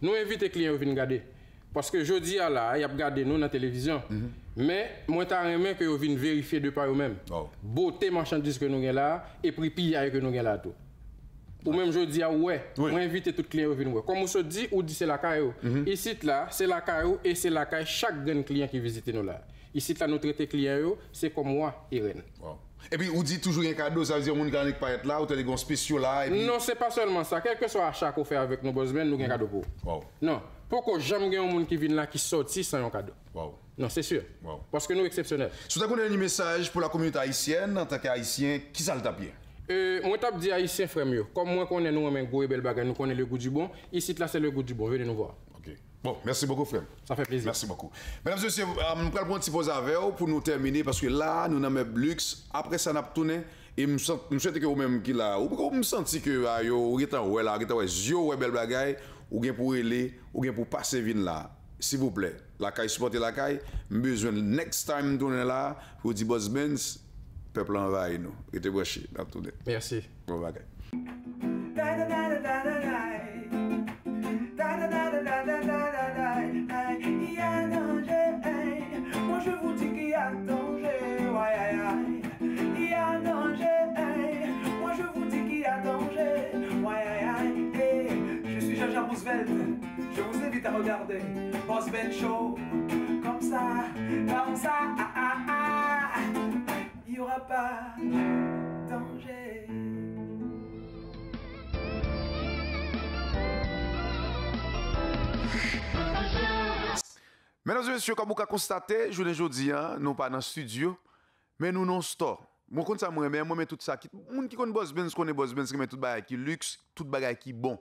Nous invitons les clients à venir regarder. Parce que je dis là, ils ont regardé nous dans la télévision. Mais moi, je aimé que vous viennent vérifier de par eux-mêmes. Beauté marchandise que nous avons là et prix PI que nous avons là tout. Ou même je dis, ouais, moi invite tous les clients à venir. Comme on se dit, ou dit c'est la caillou. Ici là, c'est la caillou et c'est la caille chaque grand client qui visite nous là. Ici là, nous traitons les clients, c'est comme moi, Irène. Et puis, on dit toujours un cadeau, ça veut dire que les gens ne pas être là, ou tu as des spéciaux là. Et puis... Non, c'est pas seulement ça. Quel que soit l'achat qu'on fait avec nos Boss Ben, nous avons un cadeau pour. Non, pourquoi jamais un monde qui vient là qui sortit sans un cadeau. Non, c'est sûr. Parce que nous sommes exceptionnels. Si vous avez un message pour la communauté haïtienne, en tant qu'haïtien, qui ça le tape bien? Moi, je dis haïtien frère mieux. Comme moi, on est nous, un gros et bel bagage, nous connaissons le goût du bon. Ici, là, c'est le goût du bon. Venez nous voir. Bon, merci beaucoup, frère. Ça fait plaisir. Merci beaucoup. Mesdames et messieurs, nous allons prendre un petit pause avec vous pour nous terminer parce que là, nous avons un luxe. Après ça, nous avons tourné. Et je sens que vous-même qui là, ou me senti que vous êtes en là, vous êtes bel bagaille, ou bien pour aller, ou bien pour passer vin là. S'il vous plaît, la caille supporter la caille, besoin next time tourner là, pour dire Boss Benz, peuple envahit nous. Et te branché dans tourner. Merci. Bon bagaille. Moi je vous dis qu'il y a danger, il y a danger, moi je vous dis qu'il y a danger, je suis Jean-Jean Roosevelt, je vous invite à regarder Boss Ben Show, comme ça, il n'y aura pas de danger. Mesdames et messieurs, comme vous avez constaté, je vous dis, nous pas dans le studio, mais nous non store. Mon compte ça moi mais tout ça qui monde qui connaît Boss Benz connaît Boss Benz qui met tout bagage qui luxe, tout bagage qui bon.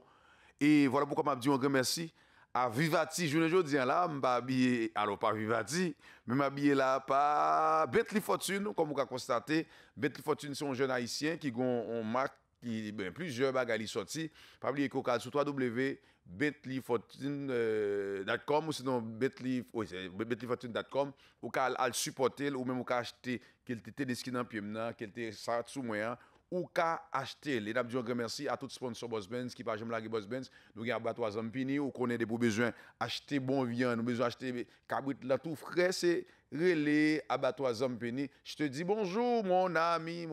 Et voilà pourquoi m'a dit un grand merci à Vivati. Je ne dis là, je pas habillé, alors pas Vivati, mais m'habillé là par Bentley Fortune, comme vous avez constaté. Bentley Fortune, c'est un jeune haïtien qui a une marque qui plusieurs bagages sortis. Pas oublier qu'on a sur www.bentleyfortune.com ou sinon bentleyfortune.com ou qu'à supporter ou même ou qu'à acheter qu'elle était des skins en pied maintenant, qu'elle était ça sous moyen. Ou qu'à acheter. Les dames, je remercie à tous les sponsors Boss Benz qui pas jamais laguer Boss Benz. Nous avons abattoir Zampini ou qu'on a des besoins acheter bon viande, nous besoin acheter cabrit là tout frais, c'est relais abattoir Zampini. Je te dis bonjour mon ami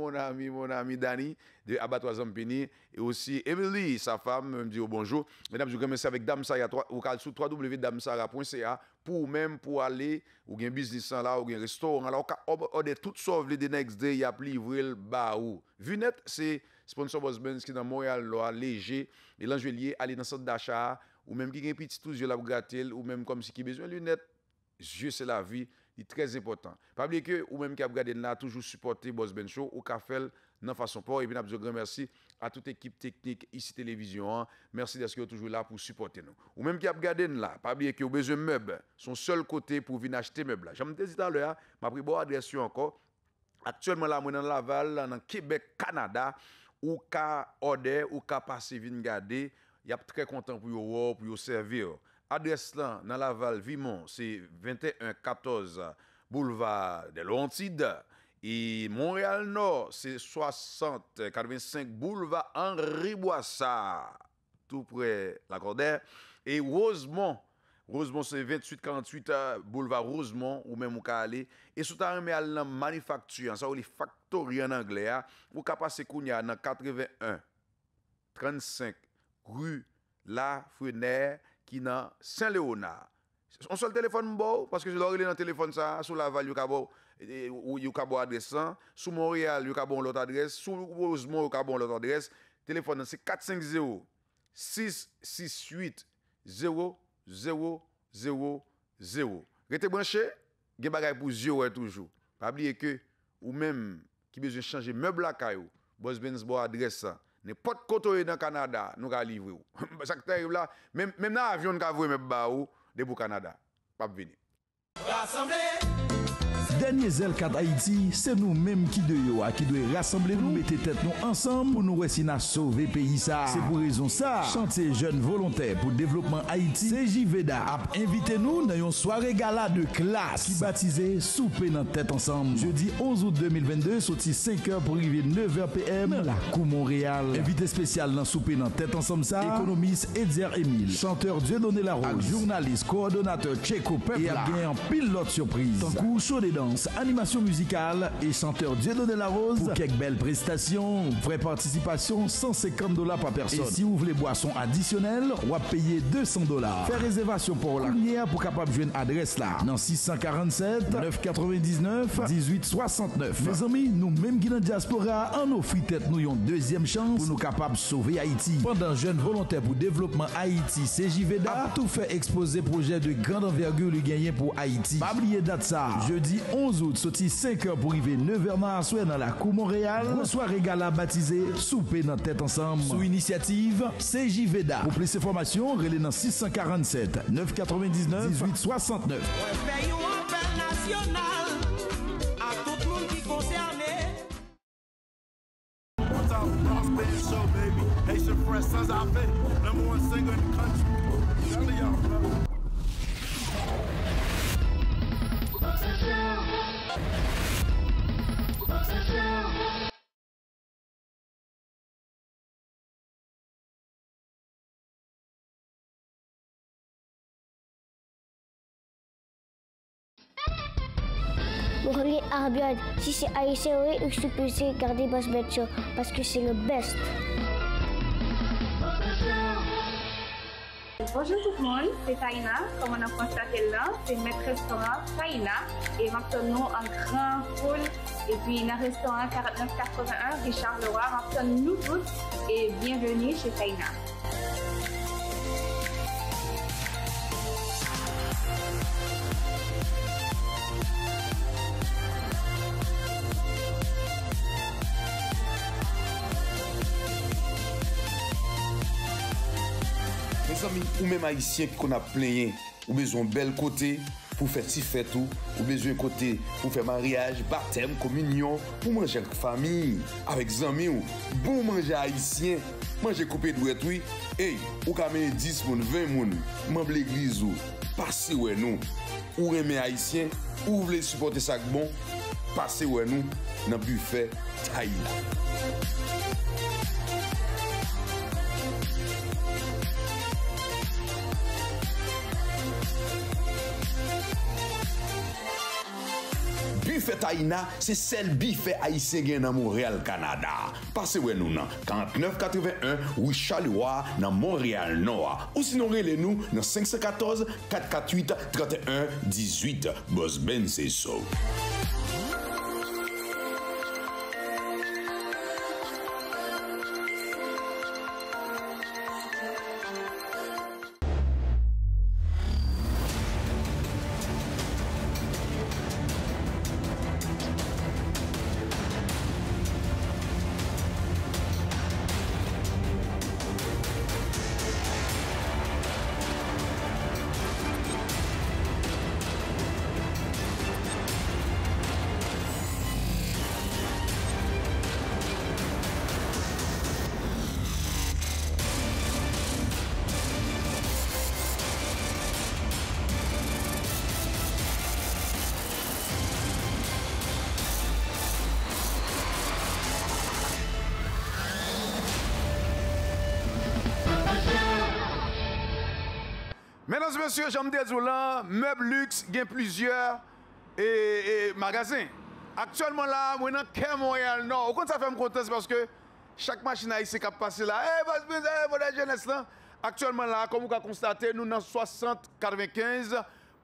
Dani de abattoir Zampini et aussi Emily, sa femme, me dit bonjour. Mesdames, je remercie avec Dame Sara ou sur www.damsara.ca pour même pour aller ou un business là ou un restaurant là ou de toutes sauve les next day y a livré ba ou Vunet c'est sponsor Boss Benz qui dans Montréal là léger et l'an juillet aller dans centre d'achat ou même qui un petit tout yeux là pour gratter ou même comme si qui besoin lunettes yeux c'est la vie c'est très important pas oublier que ou même qui a regardé là toujours supporter Boss Benz Show ou qu'a fait dans façon pour et puis nous grand merci à toute équipe technique ici télévision hein. Merci d'être toujours là pour supporter nous ou même qui a regardé là pas oublier que au besoin meubles son seul côté pour venir acheter meubles là j'aime dit tout à l'heure m'a pris bonne adresse encore actuellement là moi dans Laval dans Québec Canada ou ka order ou ka passer vinn garder y a très content pour yo servir adresse là dans Laval Vimont c'est 2114 boulevard des Laurentides. Et Montréal Nord, c'est 85 boulevard Henri Boissard, tout près la Cordère. Et Rosemont, c'est 2848 boulevard Rosemont, ou même où ka aller. Et sous ta remè al nan manufacture, ça ou les factories en anglais, ou ka passe kounya dans 81 35 rue La Frenère, qui dans Saint-Léonard. On seul téléphone bon parce que je dois dans le téléphone ça sous Laval yo ka bon ou yo ka bon adresse sous Montréal yo ka bon l'autre adresse sous Rosemont yo ka bon l'autre adresse téléphone c'est 450 668 0000. Restez branché, gen bagay pour yeux toujours. Pas oublier que ou même qui besoin changer meuble la caillou, Boss Benz bon adresse ça. N'importe côté dans Canada, nous ka livrer. Ça qui arrive là, même dans avion ka voyer meuble ba ou de pour Canada. Pas venir. Dernier Zelkat Haïti, c'est nous-mêmes qui doit rassembler nous, mettre tête nous ensemble pour nous réussir à sauver le pays. C'est pour raison ça, chantier jeunes volontaires pour le développement Haïti, CJVEDA a invité nous dans une soirée gala de classe qui baptisé Souper dans tête ensemble. Jeudi 11 août 2022, sorti 5h pour arriver 9h PM dans la Cour Montréal. Invité spécial dans Souper dans tête ensemble ça, économiste Edier Emile, chanteur Dieudonné Larose, journaliste, coordonnateur Tcheko Pepla et a gagné en pilote surprise. Tant coup chaud des danses, animation musicale et chanteur Dieudonné Larose pour quelques belles prestations, vraie participation $150 par personne. Et si vous voulez boisson additionnelle, on va payer $200. Faire réservation pour la lumière pour capable de joindre adresse là dans 647 999 1869. Mes amis, nous même qui dans diaspora, en offre tête nous une deuxième chance pour nous capables de sauver Haïti. Pendant jeune volontaire pour développement Haïti, CJVEDA a tout fait exposer projet de grande envergure le gagné pour Haïti. Pas oublier date ça. Jeudi 11 août, sorti 5h pour arriver 9h dans dans la Cour Montréal. Une soirée gala baptisée Souper dans tête ensemble. Sous initiative CJVEDA. Pour plus d'informations, relais dans 647 999 1869. Bonjour Arbiad, si c'est haïtien, oui, je suis pressé de garder Boss Benz Show parce que c'est le best. Bonjour tout le monde, c'est Taïna. Comme on a constaté là, c'est notre restaurant Taïna. Et maintenant, en grand pool. Et puis, dans le restaurant 4981, Richard Leroy. Maintenant, nous tous et bienvenue chez Taïna. amis, ou même haïtien qui qu'on a plein, ou besoin bel côté pour faire si fait tout, ou besoin côté pour faire mariage, baptême, communion, pour manger avec famille, avec amis ou bon manger haïtien, manger coupé douette oui. Hey, ou ka mener 10 moun, 20 moun, membre l'église ou passez ouais nous. Ou aimer haïtien, ou voulez supporter ça bon, passez ouais nous dans buffet Taïna. Buffet Taïna, c'est celle buffet haïtien dans Montréal, Canada. Passez ouais nous dans 4981 rue Charleroy dans Montréal Nord. Ou sinon relez-nous dans 514 448 31 18. Boss Ben c'est ça. Mesdames et messieurs, j'aime dire là, meubles luxe, il y a plusieurs magasins. Actuellement là, moi dans Quai Montréal Nord, au contraire ça fait me content parce que chaque machine haïtienne qui a passé là, votre jeunesse là. Actuellement là, comme vous pouvez constater, nous dans 6095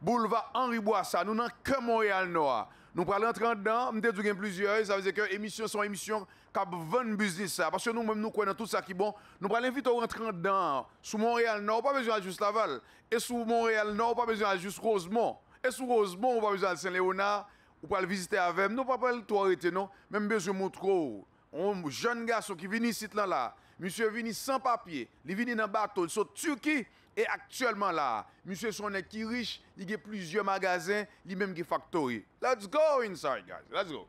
boulevard Henri Bourassa, nous dans Quai Montréal Nord. Nous allons entrer dedans, nous avons plusieurs, ça veut dire que émissions sont émissions qui vendent business parce que nous-mêmes nous connaissons tout ça qui est bon. Nous allons inviter à rentrer dedans. Sous Montréal Nord, pas besoin de juste Laval. Et sous Montréal Nord, pas besoin de juste Rosemont. Et sous Rosemont, pas besoin de Saint-Léonard. Ou pas le visiter avec nous, pas le tout arrêter non. Même besoin de montrer un jeune garçon qui vient ici là. Monsieur vient sans papier, il vient dans bateau, il saute Turquie. Et actuellement là, monsieur son qui riche, il y a plusieurs magasins, il même qui factory. Let's go inside, guys. Let's go.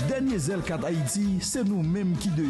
Dernier Zelkat Haïti, c'est nous-mêmes qui doit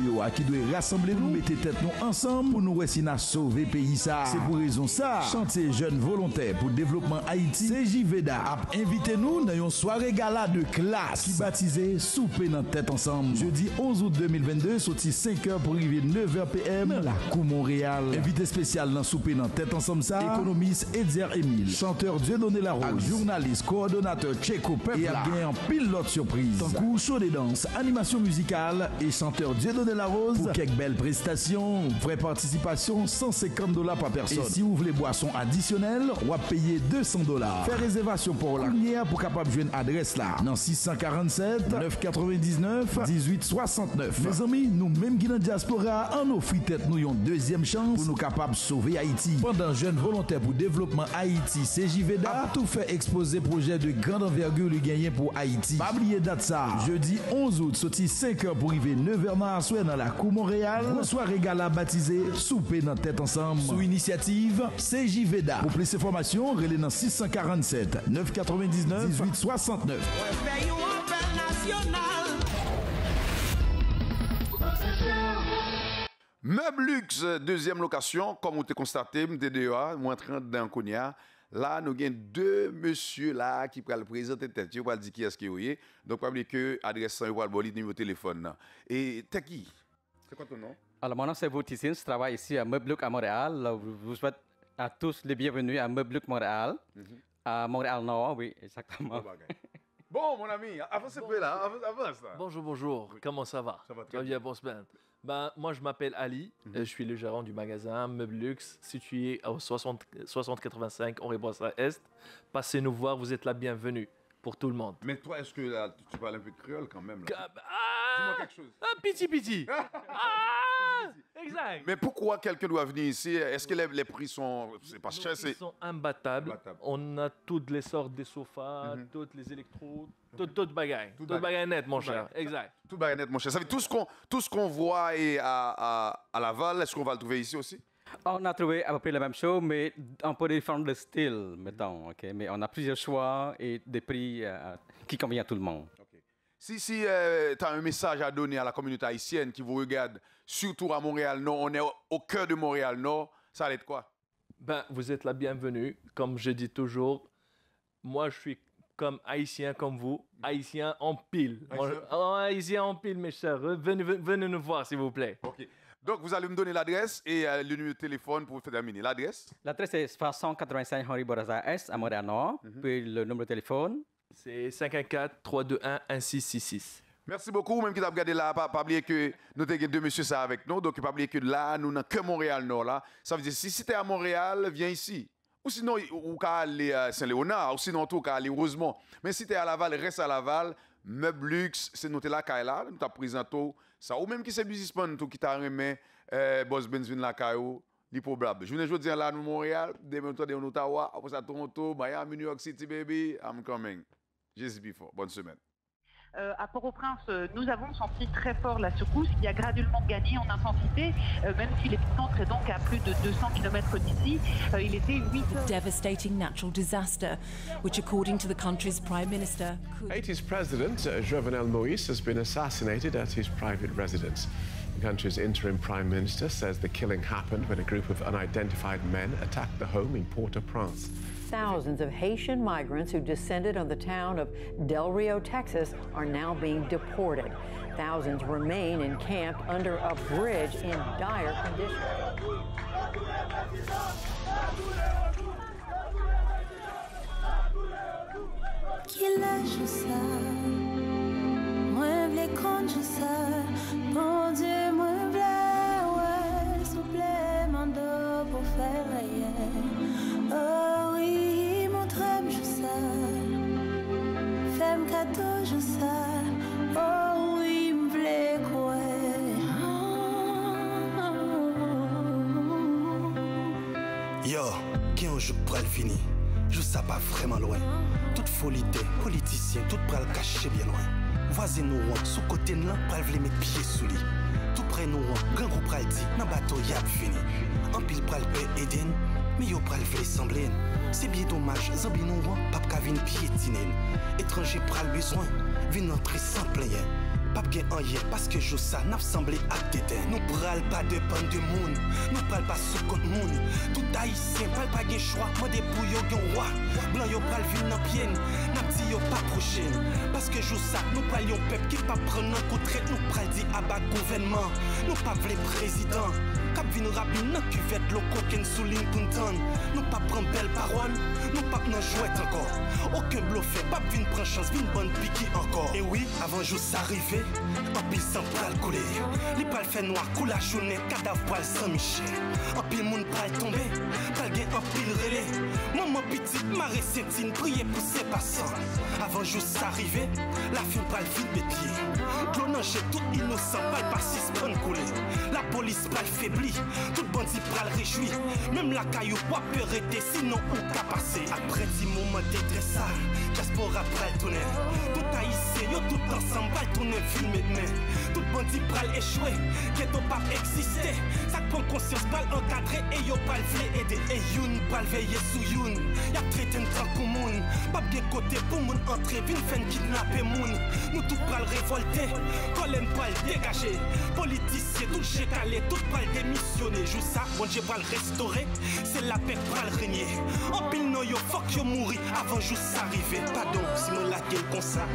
rassembler nous, mettre tête nous ensemble pour nous réussir à sauver le pays. C'est pour raison ça, chantier jeunes volontaires pour le développement Haïti, CJVEDA a invité nous dans une soirée gala de classe qui baptisé Souper dans tête ensemble. Jeudi 11 août 2022, sorti 5h pour arriver 9h PM dans la Cour Montréal. Invité spécial dans Souper dans tête ensemble ça, économiste Edzer Emile, chanteur Dieudonné Larose, journaliste, coordonnateur Tcheko Pepla, et a bien en pilote surprise. Tant coup, show des danses, animation musicale et chanteur Dieudonné Larose pour quelques belles prestations, vraie participation $150 par personne. Et si vous voulez boisson additionnelle, on va payer $200. Faire réservation pour la lumière pour capable de jouer une adresse là dans 647 999 1869. Mes amis, nous même qui dans diaspora, en offre tête nous une deuxième chance pour nous capables de sauver Haïti. Pendant jeune volontaire pour développement Haïti, CJVEDA a tout fait exposer projet de grande envergure le gagné pour Haïti. Pas oublier date ça. Jeudi 11 août, sorti 5h pour arriver 9h dans la Cour Montréal. Une soirée gala baptisée Souper dans tête ensemble. Sous initiative CJVEDA. Pour plus d'informations, relais dans 647 999 1869. Meuble Luxe, deuxième location, comme vous avez constaté, MDDA, moi entrant dans Konya. Là, nous avons deux messieurs là qui peuvent présenter tête. Vous pouvez dire qui est-ce qui est. Donc, pas oublier que adresse sans le numéro de téléphone. Et t'es qui? C'est quoi ton nom? Alors, mon nom c'est Vautissine, je travaille ici à Meuble Luxe à Montréal. Je vous souhaite à tous les bienvenus à Meuble Luxe Montréal. À Montréal Nord, oui, exactement. Bon, mon ami, avance un peu là, avance là. Bonjour, bonjour. Comment ça va? Ça va très bien, Boss Ben. Ben, moi, je m'appelle Ali. Je suis le gérant du magasin Meuble Luxe, situé au 6085 Henri Bourassa Est. Passez nous voir, vous êtes la bienvenue pour tout le monde. Mais toi, est-ce que là, tu parles un peu de créole quand même là? Dis-moi quelque chose. Piti. Exact. Mais pourquoi quelqu'un doit venir ici? Est-ce que les prix sont... C'est pas cher, ils sont imbattables. On a toutes les sortes de sofas, toutes les électros, tout bagaille. Tout bagaille net, mon cher. Exact. Tout bagaille net, mon cher. Ça veut dire tout ce qu'on voit à Laval, est-ce qu'on va le trouver ici aussi? On a trouvé à peu près la même chose, mais un peu différent de style, mettons. Okay? Mais on a plusieurs choix et des prix qui conviennent à tout le monde. Si tu as un message à donner à la communauté haïtienne qui vous regarde, surtout à Montréal-Nord, on est au cœur de Montréal-Nord, ça allait être quoi? Ben, vous êtes la bienvenue. Comme je dis toujours, moi, je suis comme haïtien comme vous, haïtien en pile. Haïtien en pile, mes chers. Venez nous voir, s'il vous plaît. OK. Donc, vous allez me donner l'adresse et le numéro de téléphone pour vous faire terminer. L'adresse? L'adresse est 6085 Henri Bourassa Est à Montréal-Nord. Puis le numéro de téléphone? C'est 514-321-1666. Merci beaucoup. Même qui t'a regardé là, pas oublier que nous avons deux messieurs ça avec nous. Donc, pas oublier que là, nous n'avons que Montréal-Nord. Là. Ça veut dire, si tu es à Montréal, viens ici. Ou sinon, ou qu'à aller à Saint-Léonard. Ou sinon, tout qu'à aller heureusement. Mais si tu es à Laval, reste à Laval. Meuble Luxe, c'est nous là, là. Nous t'avons présenté ça. Ou même qui c'est businessman tout qui t'a remis Boss Benz vin la caillou. C'est probable. Je viens de dire là, nous Montréal, demain, nous sommes Ottawa, après ça, Toronto, Miami, New York City, baby. I'm coming. Just before. Bonne semaine. À Port-au-Prince, nous avons senti très fort la secousse qui a graduellement gagné en intensité, même si l'épicentre est donc à plus de 200 km d'ici. Il était 8 heures. Devastating natural disaster, which according to the country's prime minister... Haiti's president, Jovenel Moïse, has been assassinated at his private residence. The country's interim prime minister says the killing happened when a group of unidentified men attacked the home in Port-au-Prince. Thousands of Haitian migrants who descended on the town of Del Rio, Texas, are now being deported. Thousands remain encamped under a bridge in dire conditions. Qu'il joue ça, moi v'lais quand je sais, bon Dieu moi v'lais, ouais, souple mando pour faire rien. Oh oui, mon trêve je sais, femme cadeau je sais, oh oui, m'v'lais quoi. Yo, qui un jour pour le finir? Je sais pas vraiment loin. Toute folie des politiciens, tout pral caché bien loin. Voisin nous rend, sous côté là, pral vle mettre pied sous lit. Tout près nous rend, grand groupe pral dit, nan bateau yap fini. En pile pral paix Eden, mais yo pral vle sembler. C'est bien dommage, zambi nous rend, pap ka vin piétiner. Étranger pral besoin, vin entrer sans player. Pas bien en hier parce que je ça n'a semblé à tête. Nous pral pas de pan de monde, nous pral pas sous compte monde. Tout haïtien pral pas gen choix, moi des pou yo gen roi. Blanc yo pral vin nan pienne, n'a petit yo pas prochaine. Parce que je ça nous pral yon peuple qui pas prendre un coup de traite, nous pral dit à bas gouvernement. Nous pas vle président. Cap vin rapide nan cuvette lo coquin souligne pour entendre. Nous pas prendre belle parole, nous pas nan jouet encore. Aucun bluffé, pas vin prend chance, vin bonne piquer encore. Et oui, avant jour s'arriver, en pile sans pral couler. Les pral fait noir, coule la journée, cadavre pral Saint-Michel. En pile moun pral tomber, pral gen en pile relais. Maman petite, marée Saintine, prier pour ses passants. Avant jour s'arriver, la fille pral vite bétier. Glonange tout innocent, pral pas si spawn couler. La police pral faibli, tout bandit pral réjoui. Même la caillou pas peut arrêter, sinon ou ka passer. Après 10 moments détressage, diaspora pral tourner. Tout haïtien, yo tout ensemble, pral tourner filmer mais tout bandit pral échouer, ghetto pas exister. Ça prend conscience, pral encadrer et yo pral vle aider. Et youn pral veiller sous youn, y'a traité un tant commun. Pas gen côté pour moun entrer, vin fen kidnapper moun. Nous tout pral révolter, Colin pral dégager. Politiciens tout j'ai calé, tout pral démissionner. Jou ça, bon Dieu pral restaurer, c'est la paix pral régner. En pile non yo fuck yo mouri avant jou s'arriver. Pardon si me la gueule comme ça,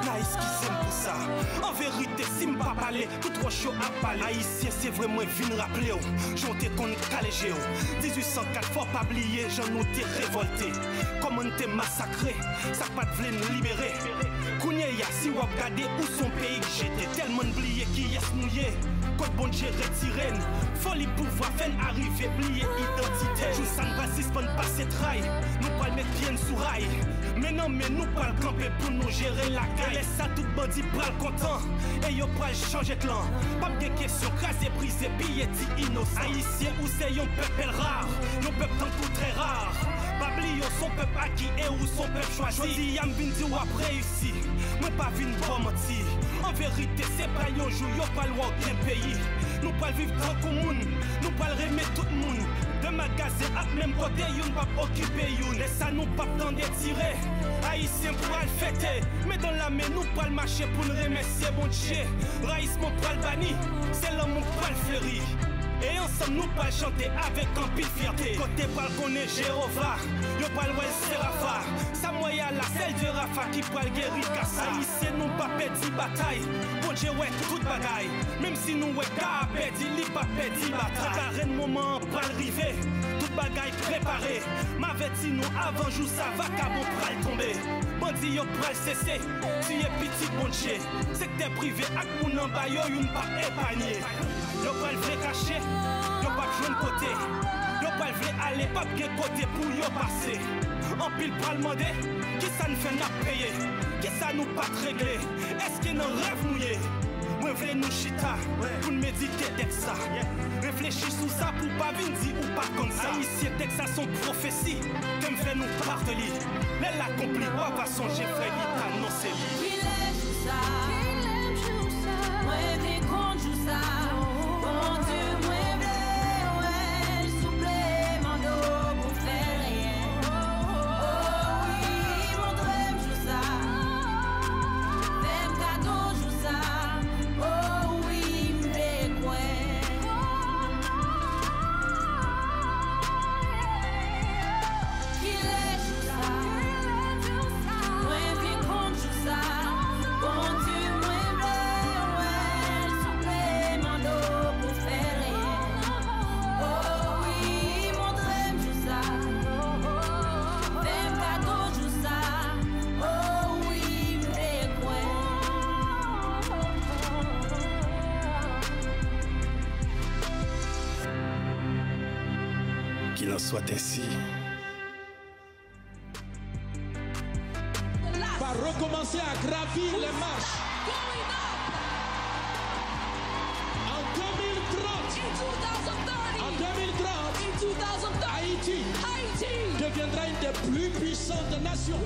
la excusez pour ça. En vérité si m'pas parler, tout trop chaud à parler. Haïtien c'est vraiment vin rappeler ou, j'onte kon calégé ou. 1804 faut pas oublier, j'en nous t'ai révolté. Comment t'es massacré, ça pas de vle nous libérer. Kounye ya si wap gade où son pays que j'étais. Tellement oublié qui est mouillé, code bon Dieu retiré. Folie pouvoir faire arriver, oublier identité. Jou ça ne va suspendre pas cette rail, nous pas le mettre bien sous rail. Mais non mais nous pas le camper pour nous gérer la caille. Laisse ça tout bandit pral content, et yo pral changer de clan. Pas de questions, crasé, brisé, billet dit innocent. Haïtien ou c'est yon peuple rare, yon peuple tant tout très rare. Babli son peuple acquis et ou son peuple choisi. Choisi yam vin di wap réussi, moi pas vin bon menti. En vérité c'est pas yon jou, yon pas loin aucun pays. Nous pas vivre tant commun, nous pas remettre tout le monde. De magasin à même côté, yon pas occuper yon. Laisse ça nous pas tant de tirer. Haïtien pour le fêter, mais dans la main nous pas le marcher pour nous remercier bon Dieu. Raïs mon pral bani, c'est l'homme mon pral fleuri. Et ensemble nous pas chanter avec un pile fierté. Côté pral connaît Jéhovah, yo pral wel Serafa. Sa moya la celle de Rafa qui pral guérir Kassa. Haïtien nous pas perdu bataille, bon Dieu ouais toute bagaille. Même si nous ouais ka perdu, li pas perdu bataille. Carré moment pral river, toute bagaille préparée. M'avait dit nous avant jour ça va cabon pral tomber. Bandi yo pral cesser, tu es petit bon Dieu. Secteur privé ak moun en bas yo yon pas épargné. Yo pral vle caché, yo pas de côté. Yo pas vle aller, pas de côté pour yo passer. En pile pral demander, qui ça nous fait n'a payer? Qui ça nous pas régler? Est-ce qu'il nous rêve mouillé? Moi vle nous chita, pour nous méditer texte ça. Réfléchis sous ça pour pas venir dire ou pas comme ça. Haïtien texte ça son prophétie, comme fait nous partenaire. Elle accomplit, ou va songer frère, il t'annonce lui. Il est tout ça, moi des comptes tout ça. Qu'il en soit ainsi. Va recommencer à gravir les marches. En 2030, Haïti deviendra une des plus puissantes nations.